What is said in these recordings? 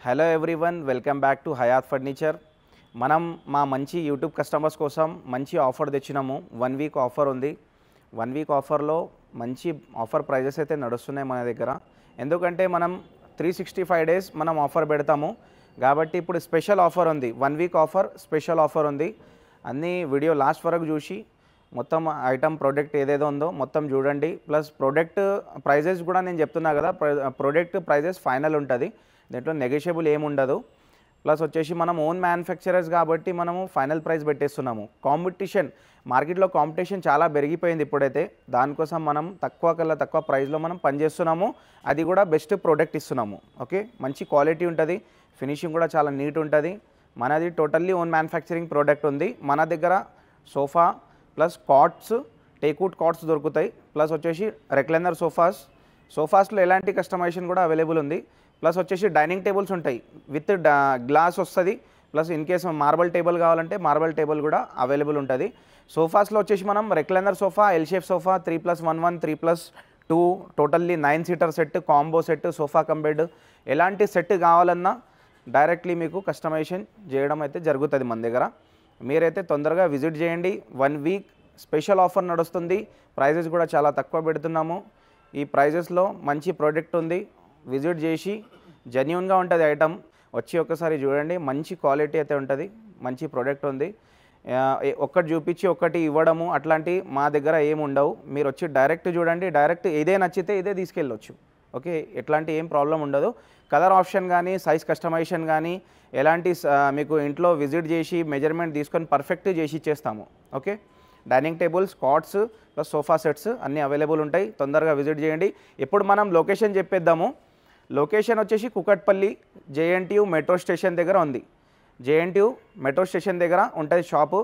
Hello everyone, welcome back to Hayat furniture. మనం మా మంచి యూట్యూబ్ కస్టమర్స్ కోసం మంచి ఆఫర్ తెచ్చినాము. 1 వీక్ ఆఫర్ ఉంది. 1 వీక్ ఆఫర్లో మంచి ఆఫర్ ప్రైజెస్ అయితే నడుస్తున్నాయి మన దగ్గర. ఎందుకంటే మనం 365 డేస్ మనం ఆఫర్ పెడతాము కాబట్టి ఇప్పుడు స్పెషల్ ఆఫర్ ఉంది. 1 వీక్ ఆఫర్ స్పెషల్ ఆఫర్ ఉంది. అన్ని వీడియో లాస్ట్ వరకు చూసి మొత్తం ఐటమ్ ప్రోడక్ట్ ఏదేదో ఉందో మొత్తం చూడండి. ప్లస్ ప్రోడక్ట్ ప్రైజెస్ కూడా నేను చెప్తున్నా కదా, ప్రోడక్ట్ ప్రైజెస్ ఫైనల్ ఉంటుంది, దీంట్లో నెగోషియబుల్ ఏముండదు. ప్లస్ వచ్చేసి మనం ఓన్ మ్యానుఫ్యాక్చరర్స్ కాబట్టి మనము ఫైనల్ ప్రైస్ పెట్టేస్తున్నాము. కాంపిటీషన్ మార్కెట్లో కాంపిటీషన్ చాలా పెరిగిపోయింది ఇప్పుడైతే. దానికోసం మనం తక్కువ ప్రైస్లో మనం పనిచేస్తున్నాము. అది కూడా బెస్ట్ ప్రోడక్ట్ ఇస్తున్నాము. ఓకే, మంచి క్వాలిటీ ఉంటుంది, ఫినిషింగ్ కూడా చాలా నీట్ ఉంటుంది. మనది టోటల్లీ ఓన్ మ్యానుఫ్యాక్చరింగ్ ప్రోడక్ట్ ఉంది. మన దగ్గర sofa plus cots, teakwood cots దొరుకుతాయి. ప్లస్ వచ్చేసి రెక్లైనర్ సోఫాస్లో ఎలాంటి కస్టమైజేషన్ కూడా అవైలబుల్ ఉంది. ప్లస్ వచ్చేసి డైనింగ్ టేబుల్స్ ఉంటాయి, విత్ గ్లాస్ వస్తుంది. Plus in case marble table కావాలంటే మార్బల్ టేబుల్ కూడా అవైలబుల్ ఉంటుంది. సోఫాస్లో వచ్చేసి మనం recliner sofa, L shape sofa, 3+1, 3+2, totally 9 seater set, combo set, sofa cum bed, ఎలాంటి సెట్ కావాలన్నా డైరెక్ట్లీ మీకు కస్టమైజేషన్ చేయడం అయితే జరుగుతుంది మన దగ్గర. మీరైతే తొందరగా విజిట్ చేయండి. 1 వీక్ స్పెషల్ ఆఫర్ నడుస్తుంది. ప్రైజెస్ కూడా చాలా తక్కువ పెడుతున్నాము. ఈ ప్రైజెస్లో మంచి ప్రోడక్ట్ ఉంది. విజిట్ చేసి జెన్యూన్గా ఉంటుంది ఐటమ్, వచ్చి ఒకసారి చూడండి. మంచి క్వాలిటీ అయితే ఉంటుంది, మంచి ప్రోడక్ట్ ఉంది. ఒక్కటి చూపించి ఒక్కటి ఇవ్వడము అట్లాంటి మా దగ్గర ఏమి ఉండవు. మీరు వచ్చి డైరెక్ట్ చూడండి, డైరెక్ట్ ఇదే నచ్చితే ఇదే తీసుకెళ్ళొచ్చు. ఓకే, ఎట్లాంటి ఏం ప్రాబ్లం ఉండదు. కలర్ ఆప్షన్ కానీ సైజ్ కస్టమైజేషన్ కానీ ఎలాంటి మీకు ఇంట్లో విజిట్ చేసి మెజర్మెంట్ తీసుకొని పర్ఫెక్ట్ చేసి ఇచ్చేస్తాము. Okay, dining tables, cots plus sofa sets అన్నీ అవైలబుల్ ఉంటాయి. తొందరగా విజిట్ చేయండి. ఇప్పుడు మనం లొకేషన్ చెప్పేద్దాము. లొకేషన్ వచ్చేసి కుకట్పల్లి జేఎన్టీయూ మెట్రో స్టేషన్ దగ్గర ఉంది. జేఎన్టీయూ మెట్రో స్టేషన్ దగ్గర ఉంటుంది షాపు.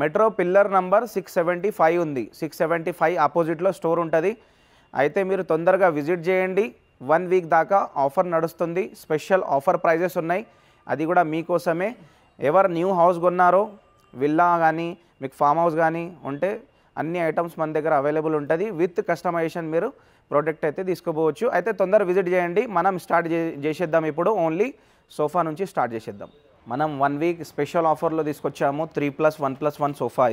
మెట్రో పిల్లర్ నంబర్ 675 ఉంది. 675 ఆపోజిట్లో స్టోర్ ఉంటుంది. అయితే మీరు తొందరగా విజిట్ చేయండి. 1 వీక్ దాకా ఆఫర్ నడుస్తుంది. స్పెషల్ ఆఫర్ ప్రైజెస్ ఉన్నాయి, అది కూడా మీకోసమే. ఎవరు న్యూ హౌస్ కొన్నారో, విల్లా కానీ మీకు ఫామ్ హౌస్ కానీ ఉంటే అన్ని ఐటమ్స్ మన దగ్గర అవైలబుల్ ఉంటుంది. విత్ కస్టమైజేషన్ మీరు ప్రోడక్ట్ అయితే తీసుకోపోవచ్చు. అయితే తొందర విజిట్ చేయండి. మనం స్టార్ట్ చేసేద్దాం. ఇప్పుడు ఓన్లీ సోఫా నుంచి స్టార్ట్ చేసేద్దాం. మనం 1 వీక్ స్పెషల్ ఆఫర్లో తీసుకొచ్చాము. 3+1+1 సోఫా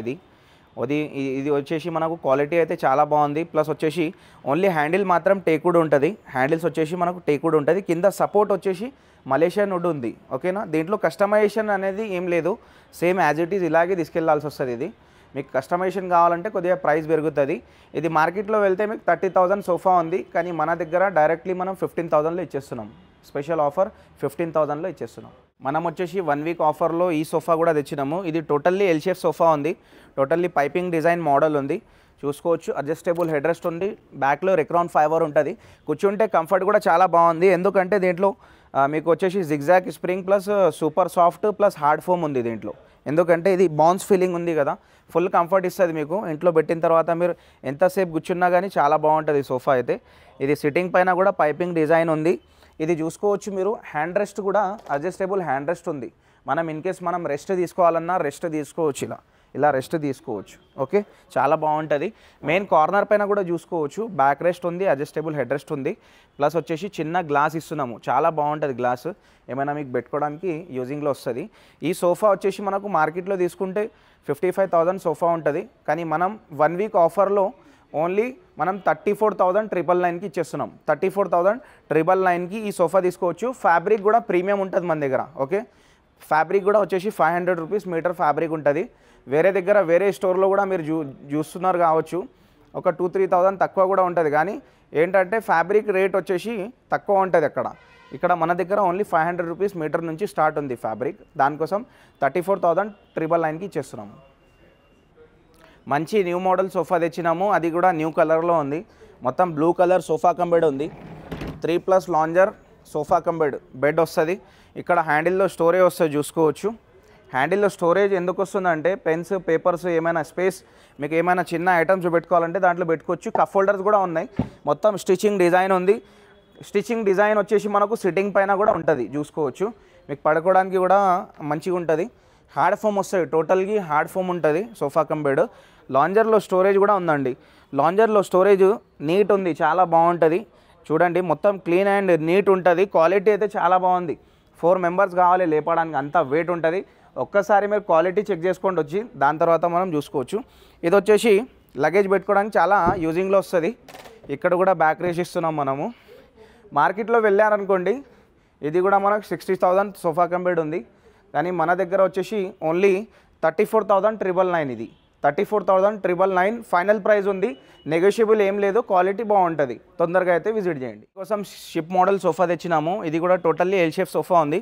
ఇది వచ్చేసి మనకు క్వాలిటీ అయితే చాలా బాగుంది. ప్లస్ వచ్చేసి ఓన్లీ హ్యాండిల్ మాత్రం టేక్వుడ్ ఉంటుంది. హ్యాండిల్స్ వచ్చేసి మనకు టేక్వుడ్ ఉంటుంది. కింద సపోర్ట్ వచ్చేసి మలేషియన్ వుడ్ ఉంది. ఓకేనా, దీంట్లో కస్టమైజేషన్ అనేది ఏం లేదు, సేమ్ యాజ్ ఇట్ ఈజ్ ఇలాగే తీసుకెళ్లాల్సి వస్తుంది. ఇది మీకు కస్టమైజేషన్ కావాలంటే కొద్దిగా ప్రైస్ పెరుగుతుంది. ఇది మార్కెట్లో వెళ్తే మీకు 30,000 సోఫా ఉంది, కానీ మన దగ్గర డైరెక్ట్లీ మనం 15,000లో ఇచ్చేస్తున్నాం. స్పెషల్ ఆఫర్ 15,000లో ఇచ్చేస్తున్నాం. మనం వచ్చేసి 1 వీక్ ఆఫర్లో ఈ సోఫా కూడా తెచ్చినాము. ఇది టోటల్లీ ఎల్ షేప్ సోఫా ఉంది. టోటల్లీ పైపింగ్ డిజైన్ మోడల్ ఉంది, చూసుకోవచ్చు. అడ్జస్టబుల్ హెడ్ రెస్ట్ ఉంది. బ్యాక్లో రెక్రాన్ ఫైబర్ ఉంటుంది. కూర్చుంటే కంఫర్ట్ కూడా చాలా బాగుంది. ఎందుకంటే దీంట్లో మీకు వచ్చేసి zigzag spring plus super soft plus hard foam ఉంది దీంట్లో. ఎందుకంటే ఇది బౌన్స్ ఫీలింగ్ ఉంది కదా, ఫుల్ కంఫర్ట్ ఇస్తుంది మీకు. ఇంట్లో పెట్టిన తర్వాత మీరు ఎంతసేపు కూర్చున్నా కానీ చాలా బాగుంటుంది సోఫా అయితే. ఇది సిట్టింగ్ పైన కూడా పైపింగ్ డిజైన్ ఉంది. ఇది చూసుకోవచ్చు మీరు. హ్యాండ్ రెస్ట్ కూడా అడ్జస్టబుల్ హ్యాండ్ రెస్ట్ ఉంది. మనం ఇన్ కేస్ మనం రెస్ట్ తీసుకోవాలన్నా రెస్ట్ తీసుకోవచ్చు, ఇలా రెస్ట్ తీసుకోవచ్చు. ఓకే, చాలా బాగుంటుంది. మెయిన్ కార్నర్ పైన కూడా చూసుకోవచ్చు, బ్యాక్ రెస్ట్ ఉంది, అడ్జస్టబుల్ హెడ్ రెస్ట్ ఉంది. ప్లస్ వచ్చేసి చిన్న గ్లాస్ ఇస్తున్నాము, చాలా బాగుంటుంది గ్లాస్. ఏమైనా మీకు పెట్టుకోవడానికి యూజింగ్లో వస్తుంది. ఈ సోఫా వచ్చేసి మనకు మార్కెట్లో తీసుకుంటే 55,000 సోఫా ఉంటుంది, కానీ మనం 1 వీక్ ఆఫర్లో ఓన్లీ మనం 34,999కి ఇచ్చేస్తున్నాం. 34,999కి ఈ సోఫా తీసుకోవచ్చు. ఫ్యాబ్రిక్ కూడా ప్రీమియం ఉంటుంది మన దగ్గర. ఓకే, ఫ్యాబ్రిక్ కూడా వచ్చేసి 500 రూపీస్ మీటర్ ఫ్యాబ్రిక్ ఉంటుంది. వేరే దగ్గర వేరే స్టోర్లో కూడా మీరు చూస్తున్నారు కావచ్చు, ఒక 2-3,000 తక్కువ కూడా ఉంటుంది. కానీ ఏంటంటే ఫ్యాబ్రిక్ రేట్ వచ్చేసి తక్కువ ఉంటుంది అక్కడ. ఇక్కడ మన దగ్గర ఓన్లీ 500 రూపీస్ మీటర్ నుంచి స్టార్ట్ ఉంది ఫ్యాబ్రిక్. దానికోసం 34,999కి ఇచ్చేస్తున్నాము. మంచి న్యూ మోడల్ సోఫా తెచ్చినాము. అది కూడా న్యూ కలర్లో ఉంది. మొత్తం blue colour sofa cum bed ఉంది. 3+ లాంజర్ సోఫా కమ్ బెడ్ వస్తుంది. ఇక్కడ హ్యాండిల్లో స్టోరేజ్ వస్తుంది, చూసుకోవచ్చు. హ్యాండిల్లో స్టోరేజ్ ఎందుకు వస్తుందంటే పెన్స్, పేపర్స్, ఏమైనా స్పేస్ మీకు ఏమైనా చిన్న ఐటమ్స్ పెట్టుకోవాలంటే దాంట్లో పెట్టుకోవచ్చు. కప్ హోల్డర్స్ కూడా ఉన్నాయి. మొత్తం స్టిచ్చింగ్ డిజైన్ ఉంది. స్టిచ్చింగ్ డిజైన్ వచ్చేసి మనకు సిట్టింగ్ పైన కూడా ఉంటుంది, చూసుకోవచ్చు. మీకు పడుకోవడానికి కూడా మంచిగా ఉంటుంది. హార్డ్ ఫోమ్ వస్తుంది, టోటల్గా హార్డ్ ఫోమ్ ఉంటుంది సోఫా కమ్ బెడ్. లాంజర్లో స్టోరేజ్ కూడా ఉందండి. లాంజర్లో స్టోరేజ్ నీట్ ఉంది, చాలా బాగుంటుంది. చూడండి, మొత్తం క్లీన్ అండ్ నీట్ ఉంటుంది. క్వాలిటీ అయితే చాలా బాగుంది. 4 మెంబర్స్ కావాలి లేపడానికి, అంత వెయిట్ ఉంటుంది. ఒక్కసారి మీరు క్వాలిటీ చెక్ చేసుకోండి వచ్చి, దాని తర్వాత మనం చూసుకోవచ్చు. ఇది వచ్చేసి లగేజ్ పెట్టుకోవడానికి చాలా యూజింగ్లో వస్తుంది. ఇక్కడ కూడా బ్యాక్ రేస్ ఇస్తున్నాం మనము. మార్కెట్లో వెళ్ళారనుకోండి ఇది కూడా మనకు 60,000 సోఫా కమ్ బెడ్ ఉంది, కానీ మన దగ్గర వచ్చేసి ఓన్లీ 34,999. ఇది 34,999 ఫైనల్ ప్రైస్ ఉంది. నెగోషియబుల్ ఏం లేదు, క్వాలిటీ బాగుంటుంది. తొందరగా అయితే విజిట్ చేయండి. కోసం షిప్ మోడల్ సోఫా తెచ్చినాము. ఇది కూడా టోటల్లీ ఎల్ షేప్ సోఫా ఉంది,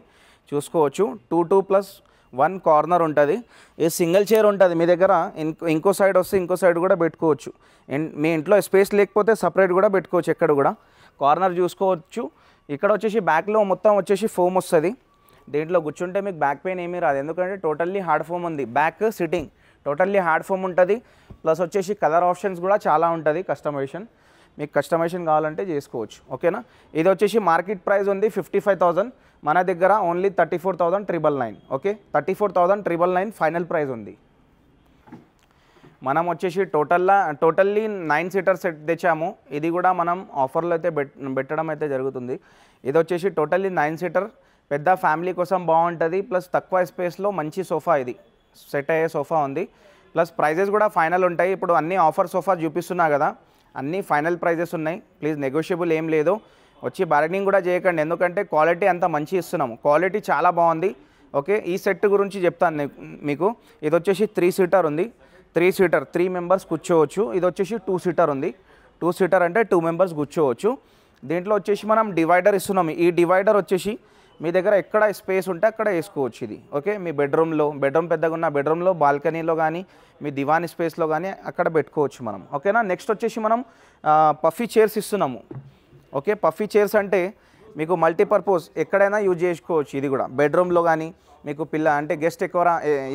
చూసుకోవచ్చు. 2+1 కార్నర్ ఉంటుంది. ఇది సింగిల్ చైర్ ఉంటుంది మీ దగ్గర. ఇంకో సైడ్ వస్తే ఇంకో సైడ్ కూడా పెట్టుకోవచ్చు. మీ ఇంట్లో స్పేస్ లేకపోతే సపరేట్ కూడా పెట్టుకోవచ్చు. ఎక్కడ కూడా కార్నర్ చూసుకోవచ్చు. ఇక్కడ వచ్చేసి బ్యాక్లో మొత్తం వచ్చేసి ఫోమ్ వస్తుంది. దీంట్లో కూర్చుంటే మీకు బ్యాక్ పెయిన్ ఏమీ రాదు, ఎందుకంటే టోటల్లీ హార్డ్ ఫోమ్ ఉంది. Back sitting totally hard foam ఉంటుంది. ప్లస్ వచ్చేసి కలర్ ఆప్షన్స్ కూడా చాలా ఉంటుంది. కస్టమైజేషన్ మీకు కస్టమైజేషన్ కావాలంటే చేసుకోవచ్చు. ఓకేనా. ఇది వచ్చేసి మార్కెట్ ప్రైస్ ఉంది 55,000, మన దగ్గర ఓన్లీ 34,999. ఓకే, 34,999 ఫైనల్ ప్రైస్ ఉంది. మనం వచ్చేసి టోటల్లీ 9 సీటర్ సెట్ తెచ్చాము. ఇది కూడా మనం ఆఫర్లో అయితే పెట్టడం అయితే జరుగుతుంది. ఇది వచ్చేసి టోటల్లీ 9 సీటర్, పెద్ద ఫ్యామిలీ కోసం బాగుంటుంది. ప్లస్ తక్కువ స్పేస్లో మంచి సోఫా, ఇది సెట్ అయ్యే సోఫా ఉంది. ప్లస్ ప్రైజెస్ కూడా ఫైనల్ ఉంటాయి. ఇప్పుడు అన్ని ఆఫర్ సోఫా చూపిస్తున్నా కదా, అన్నీ ఫైనల్ ప్రైజెస్ ఉన్నాయి. ప్లీజ్ నెగోషియబుల్ ఏం లేదు, వచ్చి బార్గెనింగ్ కూడా చేయకండి, ఎందుకంటే క్వాలిటీ అంత మంచి ఇస్తున్నాము. క్వాలిటీ చాలా బాగుంది. ఓకే, ఈ సెట్ గురించి చెప్తాను మీకు. ఇది వచ్చేసి 3 సీటర్ ఉంది. 3 సీటర్ 3 మెంబర్స్ కూర్చోవచ్చు. ఇది వచ్చేసి 2 సీటర్ ఉంది. 2 సీటర్ అంటే 2 మెంబర్స్ కూర్చోవచ్చు. దీంట్లో వచ్చేసి మనం డివైడర్ ఇస్తున్నాము. ఈ డివైడర్ వచ్చేసి మీ దగ్గర ఎక్కడ స్పేస్ ఉంటే అక్కడ వేసుకోవచ్చు ఇది. ఓకే, మీ బెడ్రూమ్ పెద్దగా ఉన్న బెడ్రూమ్లో, బాల్కనీలో కానీ, మీ దివాన్ స్పేస్లో కానీ అక్కడ పెట్టుకోవచ్చు మనం. ఓకేనా. నెక్స్ట్ వచ్చేసి మనం పఫీ చైర్స్ ఇస్తున్నాము. ఓకే, పఫీ చైర్స్ అంటే మీకు మల్టీపర్పస్ ఎక్కడైనా యూజ్ చేసుకోవచ్చు. ఇది కూడా బెడ్రూమ్లో కానీ, మీకు అంటే గెస్ట్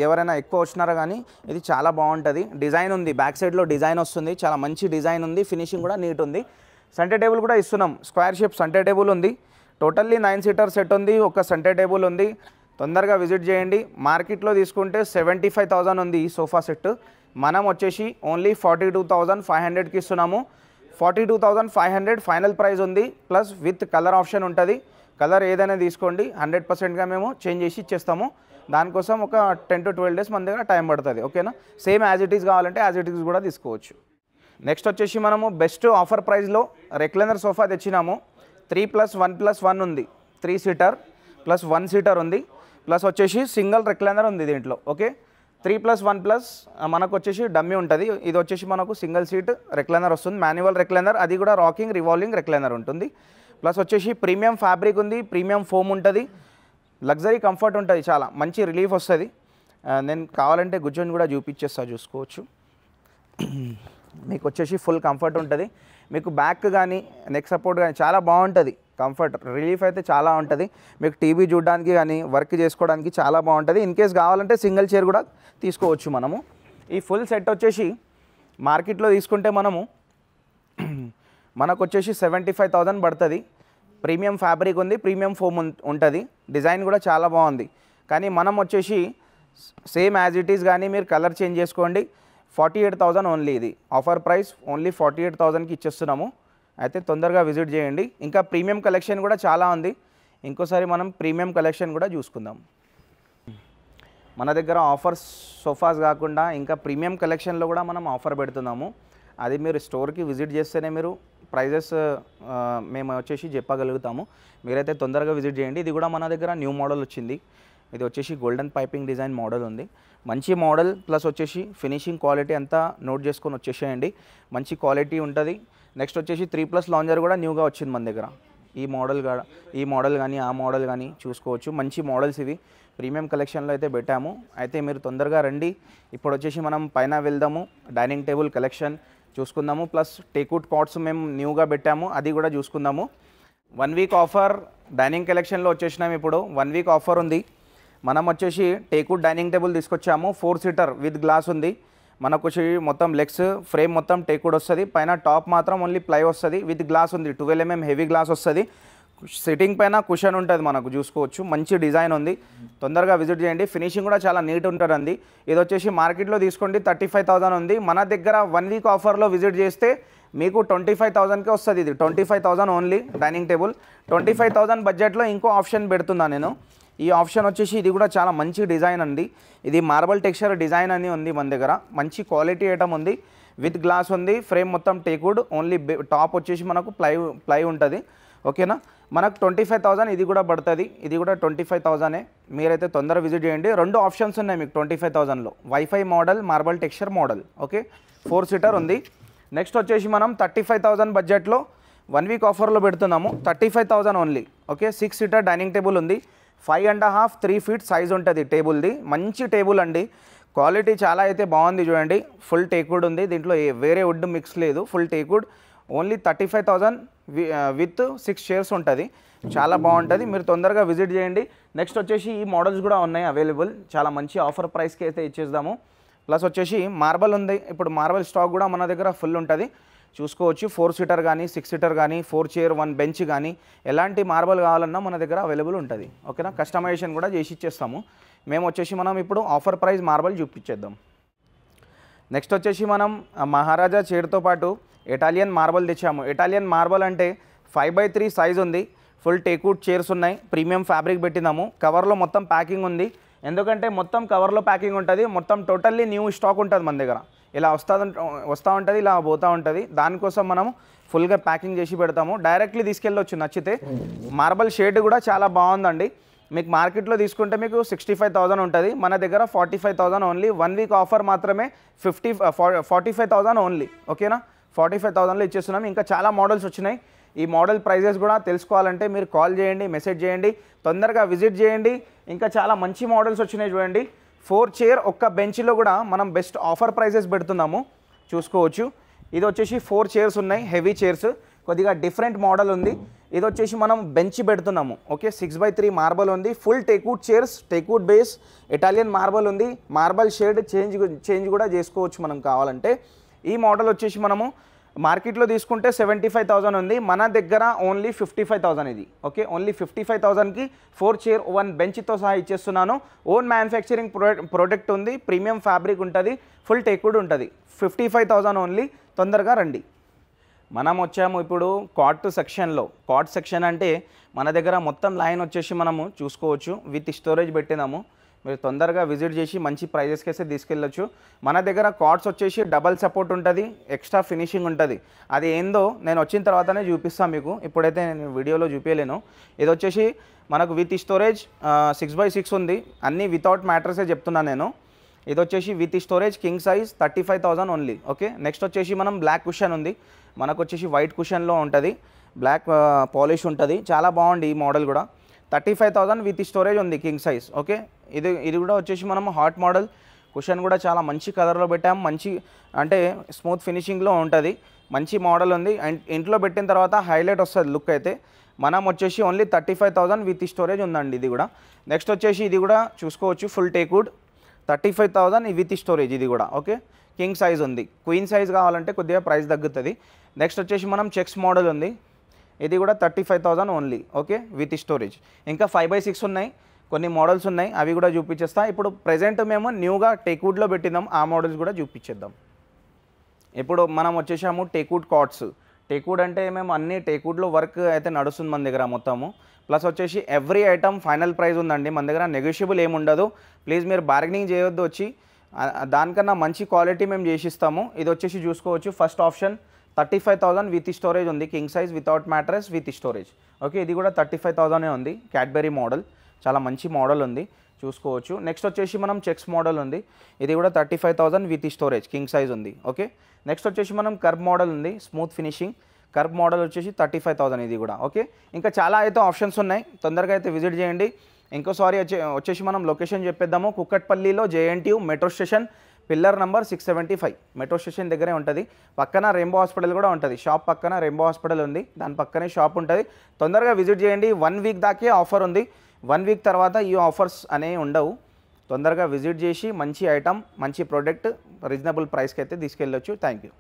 ఎవరైనా ఎక్కువ వచ్చినారా కానీ ఇది చాలా బాగుంటుంది. డిజైన్ ఉంది, బ్యాక్ సైడ్లో డిజైన్ వస్తుంది, చాలా మంచి డిజైన్ ఉంది. ఫినిషింగ్ కూడా నీట్ ఉంది. సెంటర్ టేబుల్ కూడా ఇస్తున్నాం, స్క్వేర్ షేప్ సెంటర్ టేబుల్ ఉంది. టోటల్లీ 9 సీటర్ సెట్ ఉంది, ఒక సెంటర్ టేబుల్ ఉంది. తొందరగా విజిట్ చేయండి. మార్కెట్లో తీసుకుంటే 75,000 ఉంది ఈ సోఫా సెట్. మనం వచ్చేసి ఓన్లీ 42,500కి ఇస్తున్నాము. 42,500 ఫైనల్ ప్రైస్ ఉంది. ప్లస్ విత్ కలర్ ఆప్షన్ ఉంటుంది. కలర్ ఏదైనా తీసుకోండి, 100%గా మేము చేంజ్ చేసి ఇచ్చేస్తాము. దానికోసం ఒక 10 to 12 days మన దగ్గర టైం పడుతుంది. ఓకేనా. సేమ్ యాజ్ ఇట్ ఈస్ కావాలంటే యాజ్ ఇట్ ఈస్ కూడా తీసుకోవచ్చు. నెక్స్ట్ వచ్చేసి మనము బెస్ట్ ఆఫర్ ప్రైస్లో రెక్లైనర్ సోఫా తెచ్చినాము. 3+1+1 ఉంది. 3 సీటర్ ప్లస్ 1 సీటర్ ఉంది. ప్లస్ వచ్చేసి సింగిల్ రెక్లైనర్ ఉంది దీంట్లో. ఓకే, 3+1+ మనకు వచ్చేసి డమ్మీ ఉంటుంది. ఇది వచ్చేసి మనకు సింగిల్ సీట్ రెక్లైనర్ వస్తుంది, మాన్యువల్ రెక్లైనర్. అది కూడా రాకింగ్ రివాల్వింగ్ రెక్లైనర్ ఉంటుంది. ప్లస్ వచ్చేసి ప్రీమియం ఫ్యాబ్రిక్ ఉంది, ప్రీమియం ఫోమ్ ఉంటుంది, లగ్జరీ కంఫర్ట్ ఉంటుంది, చాలా మంచి రిలీఫ్ వస్తుంది. నేను కావాలంటే గుజ్జుని కూడా చూపించేస్తా, చూసుకోవచ్చు. మీకు వచ్చేసి ఫుల్ కంఫర్ట్ ఉంటుంది. మీకు బ్యాక్ కానీ నెక్ సపోర్ట్ కానీ చాలా బాగుంటుంది. కంఫర్ట్ రిలీఫ్ అయితే చాలా ఉంటుంది. మీకు టీవీ చూడడానికి కానీ వర్క్ చేసుకోవడానికి చాలా బాగుంటుంది. ఇన్ కేస్ కావాలంటే సింగిల్ చైర్ కూడా తీసుకోవచ్చు మనము. ఈ ఫుల్ సెట్ వచ్చేసి మార్కెట్లో తీసుకుంటే మనకు వచ్చేసి 75,000 పడుతుంది. ప్రీమియం ఫ్యాబ్రిక్ ఉంది, ప్రీమియం ఫోమ్ ఉంటుంది, డిజైన్ కూడా చాలా బాగుంది. కానీ మనం వచ్చేసి సేమ్ యాజ్ ఇట్ ఈస్ కానీ మీరు కలర్ చేంజ్ చేసుకోండి. 48,000 ఓన్లీ. ఇది ఆఫర్ ప్రైస్ ఓన్లీ 48,000కి ఇచ్చేస్తున్నాము. అయితే తొందరగా విజిట్ చేయండి. ఇంకా ప్రీమియం కలెక్షన్ కూడా చాలా ఉంది. ఇంకోసారి మనం ప్రీమియం కలెక్షన్ కూడా చూసుకుందాం. మన దగ్గర ఆఫర్స్ సోఫాస్ కాకుండా ఇంకా ప్రీమియం కలెక్షన్లో కూడా మనం ఆఫర్ పెడుతున్నాము. అది మీరు స్టోర్కి విజిట్ చేస్తేనే మీరు ప్రైజెస్ మేము వచ్చేసి చెప్పగలుగుతాము. మీరైతే తొందరగా విజిట్ చేయండి. ఇది కూడా మన దగ్గర న్యూ మోడల్ వచ్చింది. ఇది వచ్చేసి గోల్డెన్ పైపింగ్ డిజైన్ మోడల్ ఉంది. మంచి మోడల్. ప్లస్ వచ్చేసి ఫినిషింగ్ క్వాలిటీ అంతా నోట్ చేసుకొని వచ్చేసేయండి. మంచి క్వాలిటీ ఉంటుంది. నెక్స్ట్ వచ్చేసి 3+ లాంజర్ కూడా న్యూగా వచ్చింది మన దగ్గర. ఈ మోడల్ కానీ ఆ మోడల్ కానీ చూసుకోవచ్చు. మంచి మోడల్స్ ఇవి ప్రీమియం కలెక్షన్లో అయితే పెట్టాము. అయితే మీరు తొందరగా రండి. ఇప్పుడు వచ్చేసి మనం పైన వెళ్దాము, డైనింగ్ టేబుల్ కలెక్షన్ చూసుకుందాము. ప్లస్ టేక్వుడ్ కాట్స్ మేము న్యూగా పెట్టాము, అది కూడా చూసుకుందాము. 1 వీక్ ఆఫర్ డైనింగ్ కలెక్షన్లో వచ్చేసినాము. ఇప్పుడు 1 వీక్ ఆఫర్ ఉంది. మనం వచ్చేసి టేక్వుడ్ డైనింగ్ టేబుల్ తీసుకొచ్చాము. 4 సీటర్ విత్ గ్లాస్ ఉంది. మనకు వచ్చి మొత్తం లెగ్స్ ఫ్రేమ్ మొత్తం టేక్వుడ్ వస్తుంది. పైన టాప్ మాత్రం ఓన్లీ ప్లై వస్తుంది. విత్ గ్లాస్ ఉంది. 12 mm హెవీ గ్లాస్ వస్తుంది. సిట్టింగ్ పైన కుషన్ ఉంటుంది, మనకు చూసుకోవచ్చు. మంచి డిజైన్ ఉంది. తొందరగా విజిట్ చేయండి. ఫినిషింగ్ కూడా చాలా నీట్ ఉంటుందండి. ఇది వచ్చేసి మార్కెట్లో తీసుకోండి 35,000 ఉంది. మన దగ్గర 1 వీక్ ఆఫర్లో విజిట్ చేస్తే మీకు 25,000కే వస్తుంది. ఇది 25,000 ఓన్లీ డైనింగ్ టేబుల్. 25,000 బడ్జెట్లో ఇంకో ఆప్షన్ పెడుతున్నాను నేను. ఈ ఆప్షన్ వచ్చేసి ఇది కూడా చాలా మంచి డిజైన్ అండి. ఇది మార్బల్ టెక్స్చర్ డిజైన్ అని ఉంది మన దగ్గర. మంచి క్వాలిటీ ఐటమ్ ఉంది, విత్ గ్లాస్ ఉంది, ఫ్రేమ్ మొత్తం టేక్వుడ్, ఓన్లీ టాప్ వచ్చేసి మనకు ప్లై ఉంటుంది. ఓకేనా, మనకు 25,000 ఇది కూడా పడుతుంది. ఇది కూడా 25,000. మీరైతే తొందరగా విజిట్ చేయండి. 2 ఆప్షన్స్ ఉన్నాయి మీకు 25,000లో, wifi model, marble texture model. Okay, 4 seater ఉంది. నెక్స్ట్ వచ్చేసి మనం 35,000 బడ్జెట్లో 1 వీక్ ఆఫర్లో పెడుతున్నాము. 35,000 only. Okay, 6 seater dining table ఉంది. 5.5 3 ఫీట్ సైజ్ ఉంటుంది టేబుల్ది. మంచి టేబుల్ అండి, క్వాలిటీ చాలా అయితే బాగుంది. చూడండి, ఫుల్ టేక్వుడ్ ఉంది, దీంట్లో వేరే వుడ్ మిక్స్ లేదు, full teakwood. Only 35,000 with 6 chairs ఉంటుంది. చాలా బాగుంటుంది, మీరు తొందరగా విజిట్ చేయండి. నెక్స్ట్ వచ్చేసి ఈ మోడల్స్ కూడా ఉన్నాయి అవైలబుల్. చాలా మంచి ఆఫర్ ప్రైస్కి అయితే ఇచ్చేద్దాము. ప్లస్ వచ్చేసి మార్బల్ ఉంది. ఇప్పుడు మార్బల్ స్టాక్ కూడా మన దగ్గర ఫుల్ ఉంటుంది, చూసుకోవచ్చు. 4 సీటర్ కానీ 6 సీటర్ కానీ 4 చైర్ 1 బెంచ్ కానీ ఎలాంటి మార్బల్ కావాలన్నా మన దగ్గర అవైలబుల్ ఉంటుంది. ఓకేనా, కస్టమైజేషన్ కూడా చేసి ఇచ్చేస్తాము మేము. వచ్చేసి మనం ఇప్పుడు ఆఫర్ ప్రైస్ మార్బల్ చూపించేద్దాం. నెక్స్ట్ వచ్చేసి మనం మహారాజా చైర్తో పాటు ఇటాలియన్ మార్బల్ తెచ్చాము. ఇటాలియన్ మార్బల్ అంటే 5x3 సైజ్ ఉంది, ఫుల్ టేక్వుడ్ చైర్స్ ఉన్నాయి, ప్రీమియం ఫ్యాబ్రిక్ పెట్టినాము. కవర్లో మొత్తం ప్యాకింగ్ ఉంది, ఎందుకంటే మొత్తం కవర్లో ప్యాకింగ్ ఉంటుంది. మొత్తం టోటల్లీ న్యూ స్టాక్ ఉంటుంది మన దగ్గర. ఇలా వస్తూ ఉంటుంది, ఇలా పోతూ ఉంటుంది. దానికోసం మనం ఫుల్గా ప్యాకింగ్ చేసి పెడతాము. డైరెక్ట్లీ తీసుకెళ్ళొచ్చు నచ్చితే. మార్బల్ షేడ్ కూడా చాలా బాగుందండి. మీకు మార్కెట్లో తీసుకుంటే మీకు 65,000 ఉంటుంది, మన దగ్గర 45,000 ఓన్లీ. 1 వీక్ ఆఫర్ మాత్రమే 45,000 ఓన్లీ. ఓకేనా, 45,000లో ఇచ్చేస్తున్నాం. ఇంకా చాలా మోడల్స్ వచ్చినాయి. ఈ మోడల్ ప్రైజెస్ కూడా తెలుసుకోవాలంటే మీరు కాల్ చేయండి, మెసేజ్ చేయండి, తొందరగా విజిట్ చేయండి. ఇంకా చాలా మంచి మోడల్స్ వచ్చినాయి చూడండి. 4 చైర్ ఒక్క బెంచ్లో కూడా మనం బెస్ట్ ఆఫర్ ప్రైజెస్ పెడుతున్నాము, చూసుకోవచ్చు. ఇది వచ్చేసి 4 చైర్స్ ఉన్నాయి, హెవీ చైర్స్, కొద్దిగా డిఫరెంట్ మోడల్ ఉంది. ఇది వచ్చేసి మనం బెంచ్ పెడుతున్నాము. ఓకే, 6x3 మార్బల్ ఉంది, full teakwood chairs, teakwood base, Italian marble ఉంది. మార్బల్ షేడ్ చేంజ్ కూడా చేసుకోవచ్చు మనం కావాలంటే. ఈ మోడల్ వచ్చేసి మనము మార్కెట్లో తీసుకుంటే 75,000 ఉంది, మన దగ్గర ఓన్లీ 55,000 ఇది. ఓకే, ఓన్లీ 55,000కి 4 చైర్ 1 బెంచ్తో సహా ఇచ్చేస్తున్నాను. ఓన్ మ్యానుఫ్యాక్చరింగ్ ప్రోడక్ట్ ఉంది, ప్రీమియం ఫ్యాబ్రిక్ ఉంటుంది, ఫుల్ టేక్వుడ్ ఉంటుంది. 55,000 ఓన్లీ, తొందరగా రండి. మనం వచ్చాము ఇప్పుడు కాట్ సెక్షన్లో. కాట్ సెక్షన్ అంటే మన దగ్గర మొత్తం లైన్ వచ్చేసి మనము చూసుకోవచ్చు, విత్ స్టోరేజ్ పెట్టినాము. మీరు తొందరగా విజిట్ చేసి మంచి ప్రైజెస్కి అయితే తీసుకెళ్ళొచ్చు. మన దగ్గర కార్డ్స్ వచ్చేసి డబల్ సపోర్ట్ ఉంటుంది, ఎక్స్ట్రా ఫినిషింగ్ ఉంటుంది. అది ఏందో నేను వచ్చిన తర్వాతనే చూపిస్తాను మీకు, ఇప్పుడైతే నేను వీడియోలో చూపించలేను. ఇది వచ్చేసి మనకు విత్ స్టోరేజ్ 6x6 ఉంది, అన్నీ వితౌట్ మ్యాట్రసే చెప్తున్నాను నేను. ఇది వచ్చేసి with storage king size 35,000 only. Okay, next వచ్చేసి మనం బ్లాక్ కుషన్ ఉంది, మనకు వచ్చేసి వైట్ కుషన్లో ఉంటుంది, బ్లాక్ పాలిష్ ఉంటుంది. చాలా బాగుంది ఈ మోడల్ కూడా. 35,000 విత్ స్టోరేజ్ ఉంది, కింగ్ సైజ్. ఓకే, ఇది కూడా వచ్చేసి మనం హాట్ మోడల్. కుషన్ కూడా చాలా మంచి కలర్లో పెట్టాము, మంచి అంటే స్మూత్ ఫినిషింగ్లో ఉంటుంది, మంచి మోడల్ ఉంది. అండ్ ఇంట్లో పెట్టిన తర్వాత హైలైట్ వస్తుంది లుక్ అయితే. మనం వచ్చేసి ఓన్లీ 35,000 విత్ స్టోరేజ్ ఉందండి ఇది కూడా. నెక్స్ట్ వచ్చేసి ఇది కూడా చూసుకోవచ్చు, ఫుల్ టేక్వుడ్, 35,000 విత్ స్టోరేజ్ ఇది కూడా. ఓకే, కింగ్ సైజ్ ఉంది, క్వీన్ సైజ్ కావాలంటే కొద్దిగా ప్రైస్ తగ్గుతుంది. నెక్స్ట్ వచ్చేసి మనం చెక్స్ మోడల్ ఉంది, ఇది కూడా 35,000 ఓన్లీ. Okay, with storage. ఇంకా 5x6 ఉన్నాయి, కొన్ని మోడల్స్ ఉన్నాయి, అవి కూడా చూపించేస్తా. ఇప్పుడు ప్రజెంట్ మేము న్యూగా టేక్వుడ్లో పెట్టినాం, ఆ మోడల్స్ కూడా చూపించేద్దాం. ఇప్పుడు మనం వచ్చేసాము టేక్వుడ్ కార్డ్స్. టేక్వుడ్ అంటే మేము అన్ని టేక్వుడ్లో వర్క్ అయితే నడుస్తుంది మన దగ్గర మొత్తము. ప్లస్ వచ్చేసి ఎవ్రీ ఐటమ్ ఫైనల్ ప్రైస్ ఉందండి మన దగ్గర, నెగోషియబుల్ ఏమి ఉండదు. ప్లీజ్ మీరు బార్గెనింగ్ చేయొద్దు వచ్చి, దానికన్నా మంచి క్వాలిటీ మేము చేసిస్తాము. ఇది వచ్చేసి చూసుకోవచ్చు, ఫస్ట్ ఆప్షన్ 35,000 విత్ స్టోరేజ్ ఉంది, king size without mattress with storage. Okay, ఇది కూడా 35,000 ఉంది, క్యాడ్బెరీ మోడల్, చాలా మంచి మోడల్ ఉంది, చూసుకోవచ్చు. నెక్స్ట్ వచ్చేసి మనం చెక్స్ మోడల్ ఉంది, ఇది కూడా 35,000 విత్ స్టోరేజ్, కింగ్ సైజ్ ఉంది. ఓకే, నెక్స్ట్ వచ్చేసి మనం కర్బ్ మోడల్ ఉంది, స్మూత్ ఫినిషింగ్, కర్బ్ మోడల్ వచ్చేసి 35,000 ఇది కూడా. ఓకే, ఇంకా చాలా అయితే ఆప్షన్స్ ఉన్నాయి, తొందరగా అయితే విజిట్ చేయండి. ఇంకోసారి వచ్చేసి మనం లొకేషన్ చెప్పేద్దాము. కుక్కట్పల్లిలో JNTU metro station, pillar number 675, metro station దగ్గరే ఉంటుంది. పక్కన రెయిన్బో హాస్పిటల్ కూడా ఉంటుంది, షాప్ పక్కన రెయిన్బో హాస్పిటల్ ఉంది, దాని పక్కనే షాప్ ఉంటుంది. తొందరగా విజిట్ చేయండి. 1 వీక్ దాకే ఆఫర్ ఉంది, 1 వీక్ తర్వాత ఈ ఆఫర్స్ అనేవి ఉండవు. తొందరగా విజిట్ చేసి మంచి ఐటమ్, మంచి ప్రోడక్ట్ రీజనబుల్ ప్రైస్కి అయితే తీసుకెళ్ళొచ్చు. Thank you.